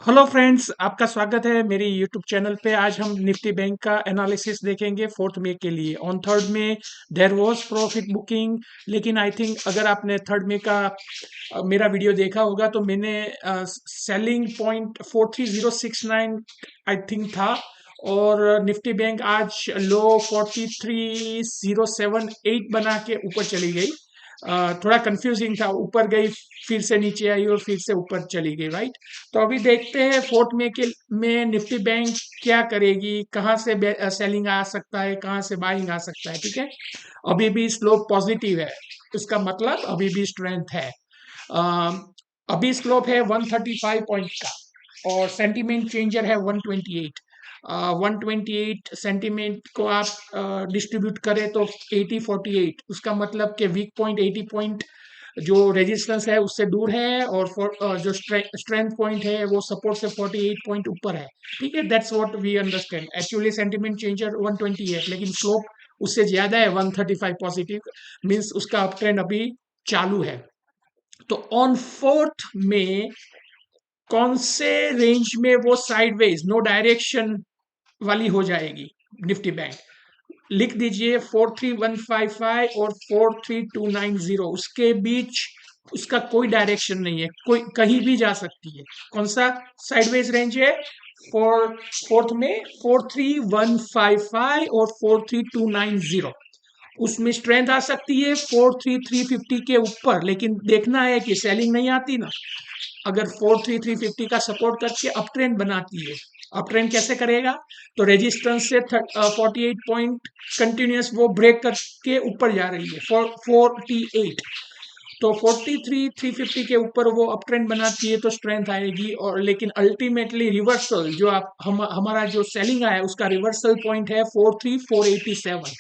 Hello friends, आपका स्वागत है मेरी यूट्यूब चैनल पे। आज हम निफ्टी बैंक का एनालिसिस देखेंगे 4 मई के लिए। On 3 May there was profit booking, लेकिन आई थिंक अगर आपने 3 मई का मेरा वीडियो देखा होगा तो मैंने सेलिंग पॉइंट 43069 आई थिंक था, और निफ्टी बैंक आज लो 43078 बना के ऊपर चली गई। थोड़ा कंफ्यूजिंग था, ऊपर गई फिर से नीचे आई और फिर से ऊपर चली गई, राइट। तो अभी देखते हैं 4 मई के में निफ्टी बैंक क्या करेगी, कहाँ से सेलिंग आ सकता है, कहाँ से बाइंग आ सकता है। ठीक है, अभी भी स्लोप पॉजिटिव है, इसका मतलब अभी भी स्ट्रेंथ है। अम, अभी स्लोप है 135 पॉइंट का, और सेंटीमेंट चेंजर है 128। 128 सेंटीमेंट को आप डिस्ट्रीब्यूट करें तो 80-48, उसका मतलब कि वीक पॉइंट 80 पॉइंट जो रेजिस्टेंस है उससे दूर है, और जो स्ट्रेंथ पॉइंट है वो सपोर्ट से 48 पॉइंट ऊपर है। ठीक है, that's what we understand. Actually sentiment changer 120 है, लेकिन स्लोप उससे ज्यादा है, 135 पॉजिटिव, मींस उसका अप ट्रेंड अभी चालू है। तो ऑन 4 में कौन से रेंज में वो साइडवेज नो डायरेक्शन वाली हो जाएगी निफ्टी बैंक, लिख दीजिए 43155 और 43290, उसके बीच उसका कोई डायरेक्शन नहीं है, कोई कहीं भी जा सकती है। कौन सा साइडवेज रेंज है? फोर्थ में 43155 और 43290, उसमें स्ट्रेंथ आ सकती है 43350 के ऊपर, लेकिन देखना है कि सेलिंग नहीं आती ना। अगर 43350 का सपोर्ट करके अप ट्रेंड बनाती है, अप ट्रेंड कैसे करेगा? तो रेजिस्टेंस से 48 पॉइंट कंटिन्यूस वो ब्रेक करके ऊपर जा रही है 48, तो 43,350 के ऊपर वो अप ट्रेंड बनाती है तो स्ट्रेंथ आएगी। और लेकिन अल्टीमेटली रिवर्सल जो हमारा जो सेलिंग आया है उसका रिवर्सल पॉइंट है 43,487,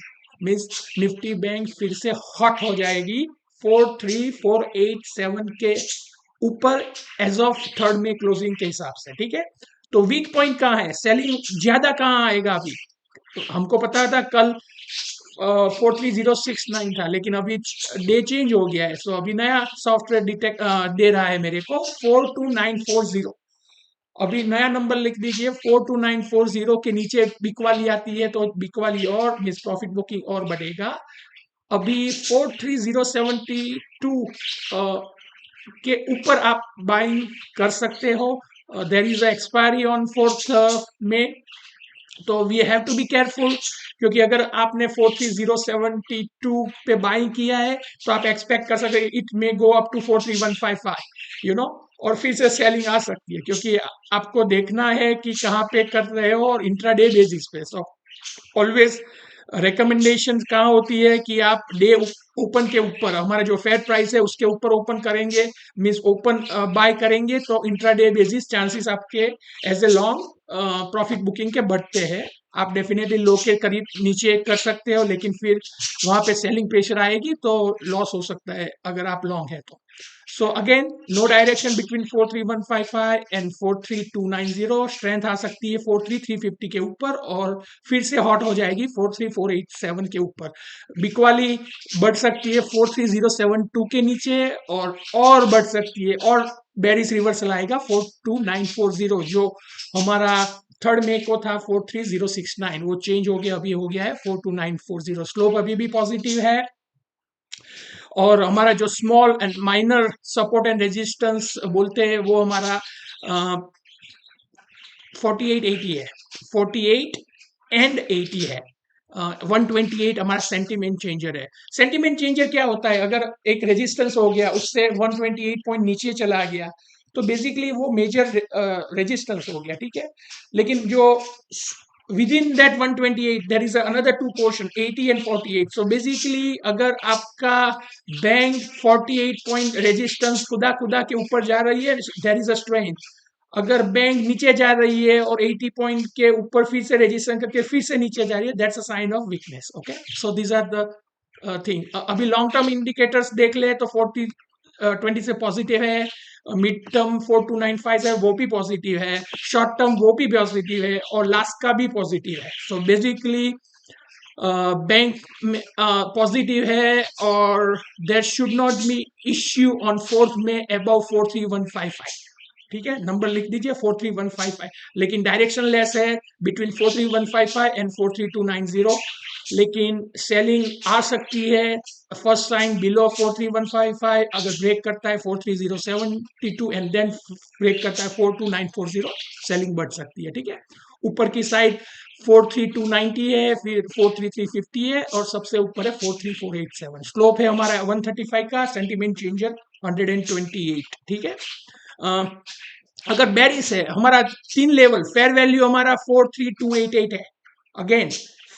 मीन्स निफ्टी बैंक फिर से हॉट हो जाएगी 43,487 के ऊपर एज ऑफ 3 मई क्लोजिंग के हिसाब से। ठीक है, तो वीक पॉइंट कहाँ है, सेलिंग ज्यादा कहाँ आएगा अभी? तो हमको पता था कल 43069 था, लेकिन अभी डे चेंज हो गया है, सो अभी नया सॉफ्टवेयर डिटेक्ट दे रहा है मेरे को 42940। अभी नया नंबर लिख दीजिए, 42940 के नीचे बिक वाली आती है तो बिक वाली और मिस प्रॉफिट बुकिंग और बढ़ेगा। अभी 43072 के ऊपर आप बाइंग कर सकते हो। देर इज एक्सपायरी ऑन 4 में, तो we have to be careful, क्योंकि अगर आपने 43072 पे बाइंग किया है तो आप एक्सपेक्ट कर सकते हैं it may go up to 43155, you know, और फिर से सेलिंग आ सकती है, क्योंकि आपको देखना है कि कहाँ पे कर रहे हो और इंट्राडे बेसिस पे। सो ऑलवेज रिकमेंडेशन कहाँ होती है कि आप डे ओपन के ऊपर, हमारा जो फेयर प्राइस है उसके ऊपर ओपन करेंगे, मीन्स ओपन बाय करेंगे, तो इंट्राडे बेसिस चांसेस आपके as a long profit booking के बढ़ते हैं। आप डेफिनेटली लो के करीब नीचे कर सकते हो, लेकिन फिर वहां पे सेलिंग प्रेशर आएगी तो लॉस हो सकता है अगर आप लॉन्ग है तो। So again, no direction between 43155 and 43290, strength आ सकती है 43350 के ऊपर, और फिर से हॉट हो जाएगी 43487 के ऊपर। बिकवाली बढ़ सकती है 43072 के नीचे, और बढ़ सकती है, और बेरिस रिवर्सल आएगा 42940, जो हमारा 3 मई को था 43069, वो चेंज हो गया, अभी हो गया है 42940। स्लोप अभी भी पॉजिटिव है, और हमारा जो small and minor support and resistance बोलते हैं वो हमारा 4880 है, 48 एंड 80 है। 128 हमारा सेंटीमेंट चेंजर है। सेंटीमेंट चेंजर क्या होता है? अगर एक रेजिस्टेंस हो गया, उससे 128 पॉइंट नीचे चला गया, तो बेसिकली वो मेजर रेजिस्टेंस हो गया। ठीक है, लेकिन जो within that 128 there is another two portion 80 and 48, so basically अगर आपका बैंक 48 पॉइंट रेजिस्टेंस खुदा खुदा के ऊपर जा रही है, there is a strength। अगर बैंक नीचे जा रही है और 80 पॉइंट के ऊपर फिर से रेजिस्टेंस करके फिर से नीचे जा रही है, that's a sign of weakness. Okay, so these are the thing. अभी लॉन्ग टर्म इंडिकेटर्स देख ले तो 20 से पॉजिटिव है, मिड टर्म 4295 है वो भी पॉजिटिव है, शॉर्ट टर्म वो भी पॉजिटिव है, और लास्ट का भी पॉजिटिव है। सो बेसिकली बैंक में पॉजिटिव है, और there should not be issue on 4 में अबव 43155। ठीक है, नंबर लिख दीजिए 43155, लेकिन डायरेक्शन लेस है बिटवीन 43155 एंड 43290, लेकिन सेलिंग आ सकती है फर्स्ट साइन बिलो 43155, अगर ब्रेक करता है 43072 एंड देन ब्रेक करता है 42940, सेलिंग बढ़ सकती है। ठीक है, ऊपर की साइड 43290 है, फिर 43350 है, और सबसे ऊपर है 43487। स्लोप है हमारा 135 का, सेंटीमेंट चेंजर 128। ठीक है, अगर बेरिस है हमारा 3 लेवल, फेयर वैल्यू हमारा 43288 है। Again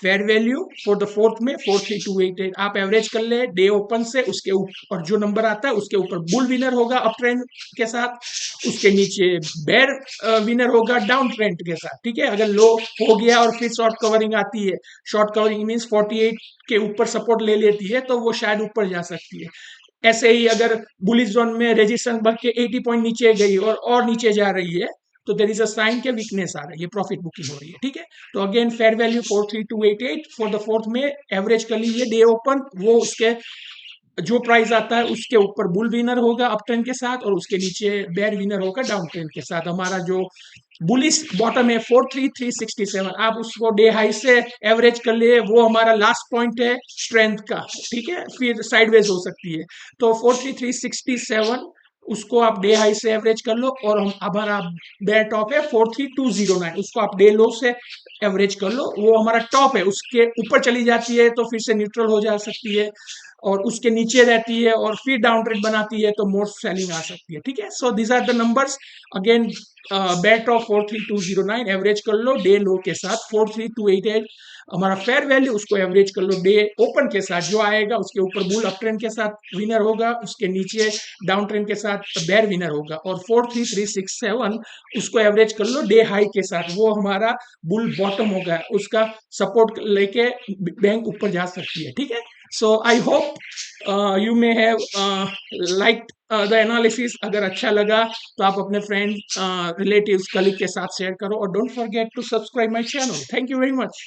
fair value for the fourth में 43288, आप एवरेज कर ले डे ओपन से, उसके ऊपर जो नंबर आता है उसके ऊपर बुल विनर होगा अप ट्रेंड के साथ, उसके नीचे बेर विनर होगा डाउन ट्रेंड के साथ। ठीक है, अगर लो हो गया और फिर शॉर्ट कवरिंग आती है, शॉर्ट कवरिंग मींस 48 के ऊपर सपोर्ट ले लेती है तो वो शायद ऊपर जा सकती है। ऐसे ही अगर बुलिश जोन में रेजिस्टेंस बढ़ के 80 पॉइंट नीचे गई और नीचे जा रही है तो देयर इज अ साइन के वीकनेस आ रही है, प्रॉफिट बुकिंग हो रही है। ठीक है, तो again fair value 43288 for the fourth में एवरेज कर लीजिए डे ओपन, वो उसके जो प्राइस आता है उसके ऊपर बुल विनर होगा अप ट्रेंड के साथ, और उसके नीचे बेयर विनर होगा डाउन ट्रेंड के साथ। हमारा जो बुलिश बॉटम है 43367, आप उसको डे हाई से एवरेज कर लिए, वो हमारा लास्ट पॉइंट है स्ट्रेंथ का। ठीक है, फिर साइडवेज हो सकती है, तो 43367 उसको आप डे हाई से एवरेज कर लो, और हम हमारा बेयर टॉप है 43209, उसको आप डे लो से एवरेज कर लो, वो हमारा टॉप है, उसके ऊपर चली जाती है तो फिर से न्यूट्रल हो जा सकती है, और उसके नीचे रहती है और फिर डाउन ट्रेंड बनाती है तो मोर सेलिंग आ सकती है। ठीक है, so this are the numbers. Again bet of 43209 average कर लो डे लो के साथ, 43288 हमारा फेयर वैल्यू, उसको एवरेज कर लो डे ओपन के साथ, जो आएगा उसके ऊपर बुल अप ट्रेंड के साथ विनर होगा, उसके नीचे डाउन ट्रेंड के साथ बेयर विनर होगा, और 43367 उसको एवरेज कर लो डे हाई के साथ, वो हमारा बुल बॉटम होगा, उसका सपोर्ट लेके बैंक ऊपर जा सकती है। ठीक है, so I hope you may have liked the analysis। अगर अच्छा लगा तो आप अपने फ्रेंड रिलेटिव्स कलीग के साथ शेयर करो, और don't forget to subscribe my channel. Thank you very much.